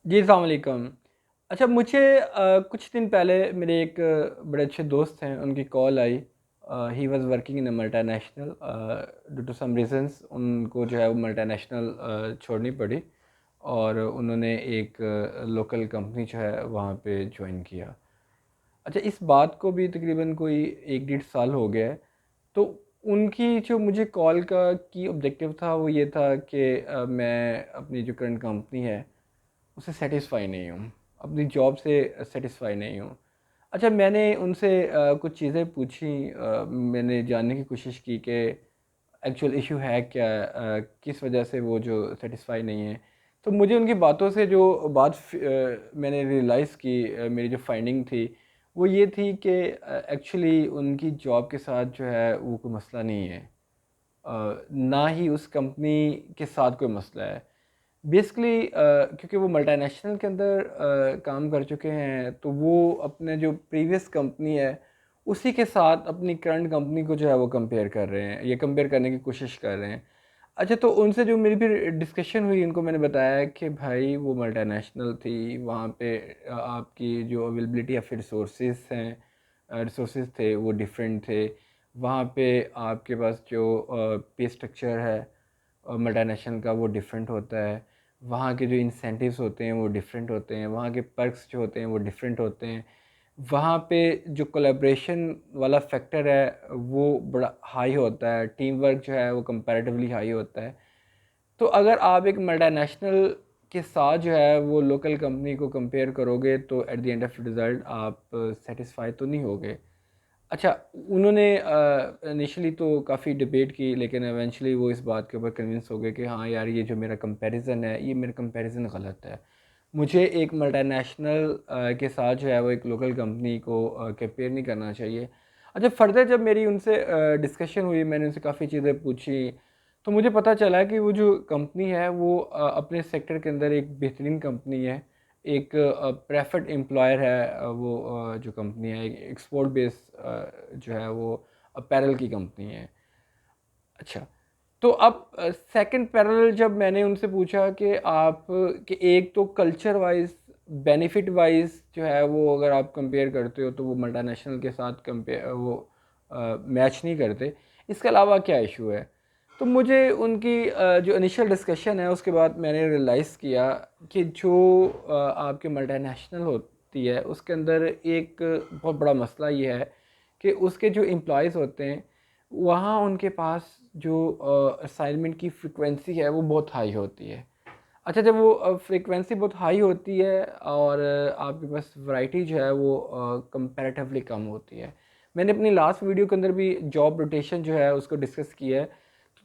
जी, अस्सलाम वालेकुम। अच्छा मुझे कुछ दिन पहले मेरे एक बड़े अच्छे दोस्त हैं, उनकी कॉल आई। He was working in a multinational, due to some reasons उनको जो है वो मल्टीनेशनल छोड़नी पड़ी और उन्होंने एक लोकल कंपनी जो है वहाँ पे जॉइन किया। अच्छा इस बात को भी तकरीबन कोई 1 डेढ़ साल हो गया है। तो उनकी जो मुझे कॉल का की ऑब्जेक्टिव था वो ये था कि मैं अपनी जो करंट कंपनी है उससे सेटिस्फ़ाई नहीं हूँ, अपनी जॉब से सेटिस्फ़ाई नहीं हूँ। अच्छा मैंने उनसे कुछ चीज़ें पूछी, मैंने जानने की कोशिश की कि एक्चुअल इश्यू है क्या, किस वजह से वो जो सेटिस्फ़ाई नहीं है। तो मुझे उनकी बातों से जो बात मैंने रियलाइज़ की, मेरी जो फाइंडिंग थी, वो ये थी कि एक्चुअली उनकी जॉब के साथ जो है वो कोई मसला नहीं है। ना ही उस कंपनी के साथ कोई मसला है। बेसिकली क्योंकि वो मल्टीनेशनल के अंदर काम कर चुके हैं, तो वो अपने जो प्रीवियस कंपनी है उसी के साथ अपनी करंट कंपनी को जो है वो कंपेयर कर रहे हैं, ये कंपेयर करने की कोशिश कर रहे हैं। अच्छा तो उनसे जो मेरी फिर डिस्कशन हुई, उनको मैंने बताया कि भाई वो मल्टीनेशनल थी, वहाँ पे आपकी जो अवेलेबिलिटी ऑफ रिसोर्सेज हैं, रिसोर्सेज थे वो डिफरेंट थे। वहाँ पे आपके पास जो पे स्ट्रक्चर है मल्टीनेशनल का वो डिफरेंट होता है। वहाँ के जो इंसेंटिव्स होते हैं वो डिफरेंट होते हैं, वहाँ के पर्क्स जो होते हैं वो डिफरेंट होते हैं। वहाँ पे जो कोलैबोरेशन वाला फैक्टर है वो बड़ा हाई होता है, टीम वर्क जो है वो कंपैरेटिवली हाई होता है। तो अगर आप एक मल्टीनेशनल के साथ जो है वो लोकल कंपनी को कंपेयर करोगे तो at the end of result आप सेटिस्फाई तो नहीं होगे। अच्छा, उन्होंने इनिशियली तो काफ़ी डिबेट की, लेकिन इवेंचुअली वो इस बात के ऊपर कन्विंस हो गए कि हाँ यार, ये जो मेरा कंपैरिज़न है, ये मेरा कंपैरिज़न गलत है। मुझे एक मल्टीनेशनल के साथ जो है वो एक लोकल कंपनी को कंपेयर नहीं करना चाहिए। अच्छा, फर्दर जब मेरी उनसे डिस्कशन हुई, मैंने उनसे काफ़ी चीज़ें पूछी, तो मुझे पता चला कि वो जो कंपनी है वो अपने सेक्टर के अंदर एक बेहतरीन कंपनी है। एक प्रेफर्ड एम्प्लॉयर है, वो जो कंपनी है एक एक्सपोर्ट बेस जो है वो अपैरल की कंपनी है। अच्छा, तो अब सेकंड पैरेलल जब मैंने उनसे पूछा कि आप कि एक तो कल्चर वाइज, बेनिफिट वाइज जो है वो अगर आप कंपेयर करते हो तो वो मल्टीनेशनल के साथ कंपेयर वो मैच नहीं करते, इसके अलावा क्या इशू है। तो मुझे उनकी जो इनिशियल डिस्कशन है उसके बाद मैंने रियलाइज़ किया कि जो आपके मल्टीनेशनल होती है उसके अंदर एक बहुत बड़ा मसला ये है कि उसके जो एम्प्लॉयज़ होते हैं वहाँ उनके पास जो असाइनमेंट की फ्रीक्वेंसी है वो बहुत हाई होती है। अच्छा, जब वो फ्रीक्वेंसी बहुत हाई होती है और आपके पास वैरायटी जो है वो कंपैरेटिवली कम होती है। मैंने अपनी लास्ट वीडियो के अंदर भी जॉब रोटेशन जो है उसको डिस्कस किया है।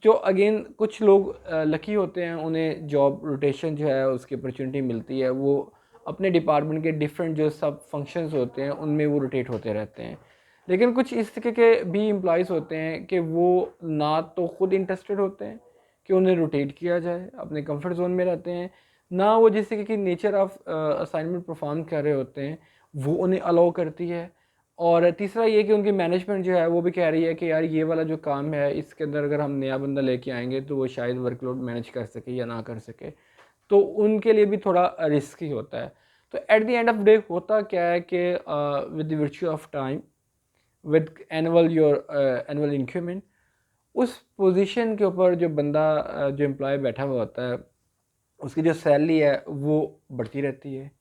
जो अगेन कुछ लोग लकी होते हैं, उन्हें जॉब रोटेशन जो है उसकी अपॉर्चुनिटी मिलती है, वो अपने डिपार्टमेंट के डिफरेंट जो सब फंक्शंस होते हैं उनमें वो रोटेट होते रहते हैं। लेकिन कुछ इस तरीके के भी एम्प्लॉयज़ होते हैं कि वो ना तो खुद इंटरेस्टेड होते हैं कि उन्हें रोटेट किया जाए, अपने कंफर्ट जोन में रहते हैं, ना वो जिस तरीके की नेचर ऑफ असाइनमेंट परफॉर्म कर रहे होते हैं वो उन्हें अलाउ करती है। और तीसरा ये कि उनकी मैनेजमेंट जो है वो भी कह रही है कि यार ये वाला जो काम है इसके अंदर अगर हम नया बंदा लेके आएंगे तो वो शायद वर्कलोड मैनेज कर सके या ना कर सके, तो उनके लिए भी थोड़ा रिस्की होता है। तो at the end of day होता क्या है कि with the virtue of time, with annual increment, उस पोजीशन के ऊपर जो बंदा जो एम्प्लॉय बैठा हुआ होता है उसकी जो सैलरी है वो बढ़ती रहती है,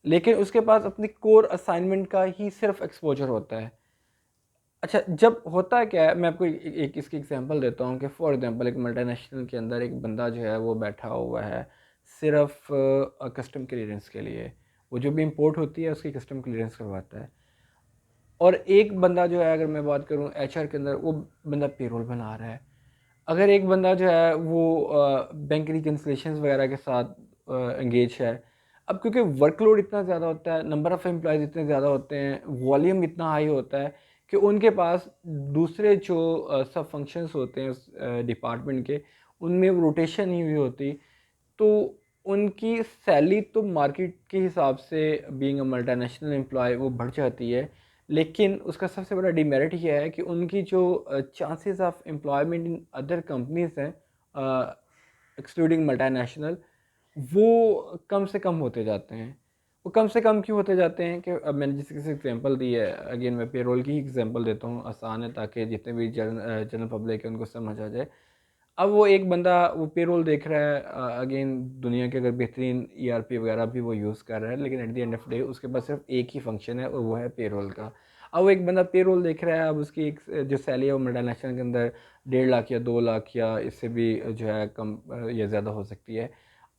लेकिन उसके पास अपनी कोर असाइनमेंट का ही सिर्फ एक्सपोजर होता है। अच्छा, जब होता है क्या है, मैं आपको एक इसकी एग्जांपल देता हूँ कि फॉर एग्जांपल एक मल्टीनेशनल के अंदर एक बंदा जो है वो बैठा हुआ है सिर्फ कस्टम क्लियरेंस के लिए, वो जो भी इंपोर्ट होती है उसकी कस्टम क्लियरेंस करवाता है। और एक बंदा जो है, अगर मैं बात करूँ एचआर के अंदर, वो बंदा पेरोल बना रहा है। अगर एक बंदा जो है वो बैंक रिकन्सिलेशंस वगैरह के साथ एंगेज है। अब क्योंकि वर्कलोड इतना ज़्यादा होता है, नंबर ऑफ़ एम्प्लॉयज़ इतने ज़्यादा होते हैं, वॉल्यूम इतना हाई होता है कि उनके पास दूसरे जो सब फंक्शंस होते हैं उस डिपार्टमेंट के, उनमें रोटेशन नहीं हुई होती। तो उनकी सैलरी तो मार्केट के हिसाब से बीइंग अ मल्टीनेशनल एम्प्लॉय वो बढ़ जाती है, लेकिन उसका सबसे बड़ा डिमेरिट ये है कि उनकी जो chances of employment in other companies हैं एक्सक्लूडिंग मल्टीनेशनल, वो कम से कम होते जाते हैं। वो कम से कम क्यों होते जाते हैं कि अब मैंने जिस किसी एग्जांपल दी है, अगेन मैं पेरोल की ही एग्जांपल देता हूँ, आसान है ताकि जितने भी जनरल पब्लिक है उनको समझ आ जाए। अब वो एक बंदा वो पेरोल देख रहा है, अगेन दुनिया के अगर बेहतरीन ईआरपी वगैरह भी वो यूज़ कर रहा है, लेकिन at the end of day उसके पास सिर्फ एक ही फंक्शन है और वो है पेरोल का। अब वो एक बंदा पेरोल देख रहा है, अब उसकी एक जो सैलरी है वो मल्टीनेशनल के अंदर 1.5 लाख या 2 लाख या इससे भी जो है कम या ज़्यादा हो सकती है।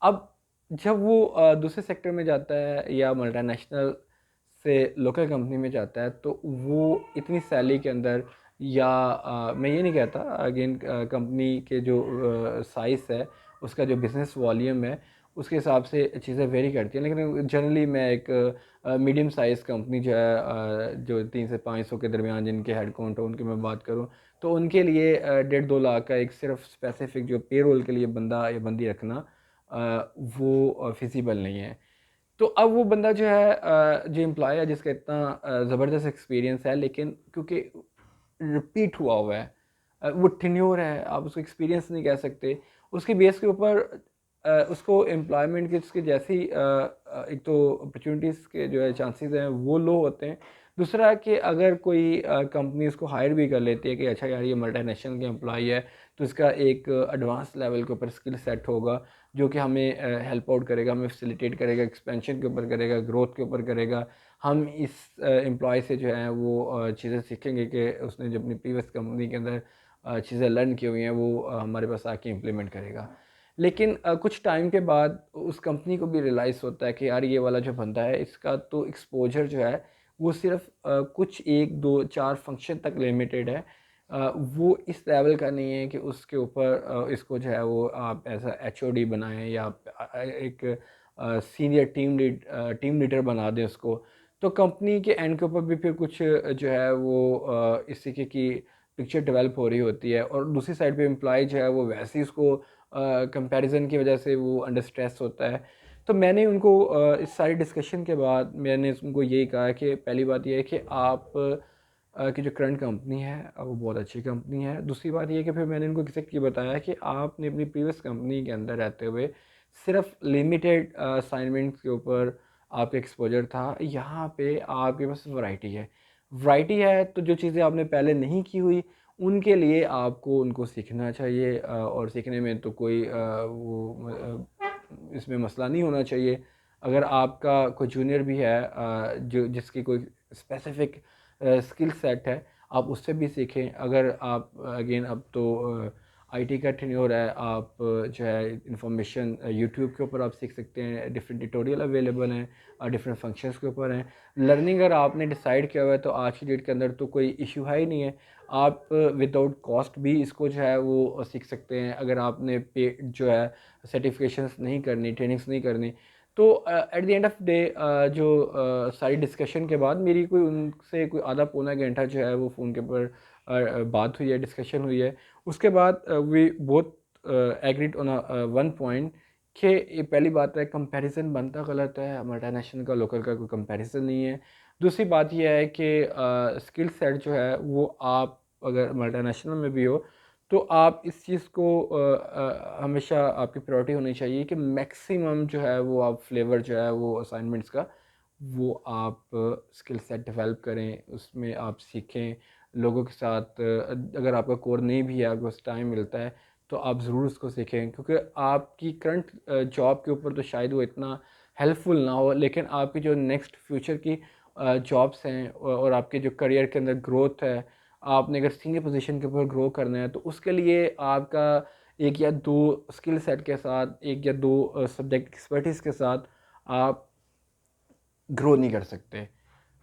अब जब वो दूसरे सेक्टर में जाता है या मल्टीनेशनल से लोकल कंपनी में जाता है, तो वो इतनी सैलरी के अंदर या मैं ये नहीं कहता, अगेन कंपनी के जो साइज़ है, उसका जो बिज़नेस वॉल्यूम है, उसके हिसाब से चीज़ें वेरी करती हैं, लेकिन जनरली मैं एक मीडियम साइज़ कंपनी जो है जो 3 से 500 के दरमियान जिनके हेड काउंट हो उनकी मैं बात करूं, तो उनके लिए 1.5-2 लाख का एक सिर्फ स्पेसिफिक जो पेरोल के लिए बंदा या बंदी रखना वो फिजिबल नहीं है। तो अब वो बंदा जो है जो एम्प्लॉय है जिसका इतना ज़बरदस्त एक्सपीरियंस है, लेकिन क्योंकि रिपीट हुआ हुआ है, वो टेन्योर है, आप उसको एक्सपीरियंस नहीं कह सकते, उसकी बेस के ऊपर उसको एम्प्लॉयमेंट की उसकी जैसी एक तो अपॉर्चुनिटीज़ के जो है चांसेस हैं वो लो होते हैं। दूसरा कि अगर कोई कंपनी उसको हायर भी कर लेती है कि अच्छा यार ये मल्टीनेशनल के एम्प्लॉय है, तो इसका एक एडवांस लेवल के ऊपर स्किल सेट होगा जो कि हमें हेल्प आउट करेगा, हमें फैसिलिटेट करेगा, एक्सपेंशन के ऊपर करेगा, ग्रोथ के ऊपर करेगा। हम इस एम्प्लॉय से जो है वो चीज़ें सीखेंगे कि उसने जो अपनी प्रीवियस कंपनी के अंदर चीज़ें लर्न की हुई हैं वो हमारे पास आके इम्प्लीमेंट करेगा। लेकिन कुछ टाइम के बाद उस कंपनी को भी रियलाइज़ होता है कि यार ये वाला जो बंदा है इसका तो एक्सपोजर जो है वो सिर्फ कुछ 1 2 4 फंक्शन तक लिमिटेड है। वो इस लेवल का नहीं है कि उसके ऊपर इसको जो है वो आप एज एचओडी बनाएं या आप एक सीनियर टीम लीडर बना दें उसको। तो कंपनी के एंड के ऊपर भी फिर कुछ जो है वो इस तरीके की पिक्चर डेवलप हो रही होती है, और दूसरी साइड पे एम्प्लॉय जो है वो वैसे ही उसको कंपैरिजन की वजह से वो अंडर स्ट्रेस होता है। तो मैंने उनको इस सारी डिस्कशन के बाद मैंने उनको यही कहा कि पहली बात ये है कि आप की जो करंट कंपनी है वो बहुत अच्छी कंपनी है। दूसरी बात ये है कि फिर मैंने उनको एग्जैक्टली बताया कि आपने अपनी प्रीवियस कंपनी के अंदर रहते हुए सिर्फ लिमिटेड असाइनमेंट्स के ऊपर आपका एक्सपोजर था, यहाँ पे आपके पास वैरायटी है, तो जो चीज़ें आपने पहले नहीं की हुई उनके लिए आपको उनको सीखना चाहिए, और सीखने में तो कोई इसमें मसला नहीं होना चाहिए। अगर आपका कोई जूनियर भी है जो जिसकी कोई स्पेसिफिक स्किल सेट है, आप उससे भी सीखें। अगर आप अगेन अब तो आईटी का टेन्योर है, आप जो है इंफॉर्मेशन यूट्यूब के ऊपर आप सीख सकते हैं, डिफरेंट ट्यूटोरियल अवेलेबल हैं, डिफरेंट फंक्शंस के ऊपर हैं। लर्निंग अगर आपने डिसाइड किया हुआ है तो आज की डेट के अंदर तो कोई इशू है ही नहीं है, आप विदाउट कॉस्ट भी इसको जो है वो सीख सकते हैं। अगर आपने पे जो है सर्टिफिकेशंस नहीं करनी, ट्रेनिंग्स नहीं करनी, तो at the end of day जो सारी डिस्कशन के बाद मेरी कोई उनसे कोई आधा पौना घंटा जो है वो फ़ोन के ऊपर बात हुई है, डिस्कशन हुई है। उसके बाद we both agreed on one point कि ये पहली बात है कंपैरिजन बनता गलत है, मल्टीनेशनल का लोकल का कोई कंपैरिजन नहीं है। दूसरी बात यह है कि स्किल सेट जो है वो आप अगर मल्टीनेशनल में भी हो तो आप इस चीज़ को हमेशा आपकी प्रायोरिटी होनी चाहिए कि मैक्सिमम जो है वो आप फ्लेवर जो है वो असाइनमेंट्स का वो आप स्किल सेट डेवलप करें, उसमें आप सीखें लोगों के साथ। अगर आपका कोर नहीं भी है, आपको टाइम मिलता है तो आप ज़रूर उसको सीखें, क्योंकि आपकी करंट जॉब के ऊपर तो शायद वो इतना हेल्पफुल ना हो, लेकिन आपकी जो नेक्स्ट फ्यूचर की जॉब्स हैं और आपके जो करियर के अंदर ग्रोथ है, आपने अगर सीनियर पोजीशन के ऊपर ग्रो करना है तो उसके लिए आपका 1 या 2 स्किल सेट के साथ, 1 या 2 सब्जेक्ट एक्सपर्टीज़ के साथ आप ग्रो नहीं कर सकते।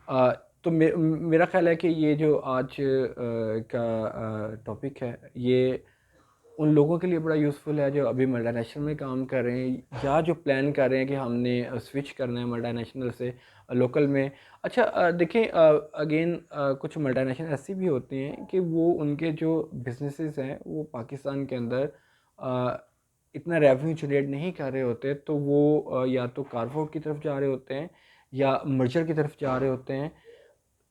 अ, तो मेरा ख़्याल है कि ये जो आज का टॉपिक है ये उन लोगों के लिए बड़ा यूज़फुल है जो अभी मल्टीनेशनल में काम कर रहे हैं या जो प्लान कर रहे हैं कि हमने स्विच करना है मल्टीनेशनल से लोकल में। अच्छा देखें, अगेन कुछ मल्टीनेशनल ऐसी भी होती हैं कि वो उनके जो बिजनेसेस हैं वो पाकिस्तान के अंदर अ, इतना रेवेन्यू जनरेट नहीं कर रहे होते, तो वो या तो कारपोरेट की तरफ जा रहे होते हैं या मर्जर की तरफ जा रहे होते हैं।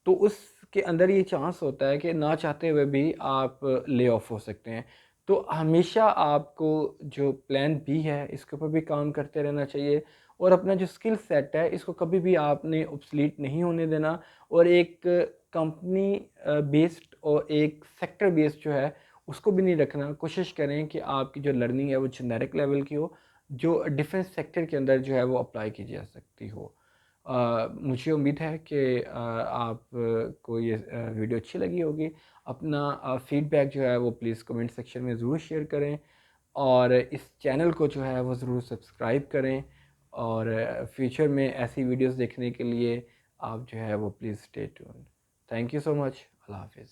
तो उसके अंदर ये चांस होता है कि ना चाहते हुए भी आप ले ऑफ हो सकते हैं। तो हमेशा आपको जो प्लान बी है इसके ऊपर भी काम करते रहना चाहिए, और अपना जो स्किल सेट है इसको कभी भी आपने ऑब्सलीट नहीं होने देना। और एक कंपनी बेस्ड और एक सेक्टर बेस्ड जो है उसको भी नहीं रखना। कोशिश करें कि आपकी जो लर्निंग है वो जेनेरिक लेवल की हो, जो डिफेंस सेक्टर के अंदर जो है वो अप्लाई की जा सकती हो। मुझे उम्मीद है कि आप को ये वीडियो अच्छी लगी होगी। अपना फीडबैक जो है वो प्लीज़ कमेंट सेक्शन में ज़रूर शेयर करें, और इस चैनल को जो है वो ज़रूर सब्सक्राइब करें, और फ्यूचर में ऐसी वीडियोस देखने के लिए आप जो है वो please stay tuned. Thank you so much. अल्लाह हाफिज़।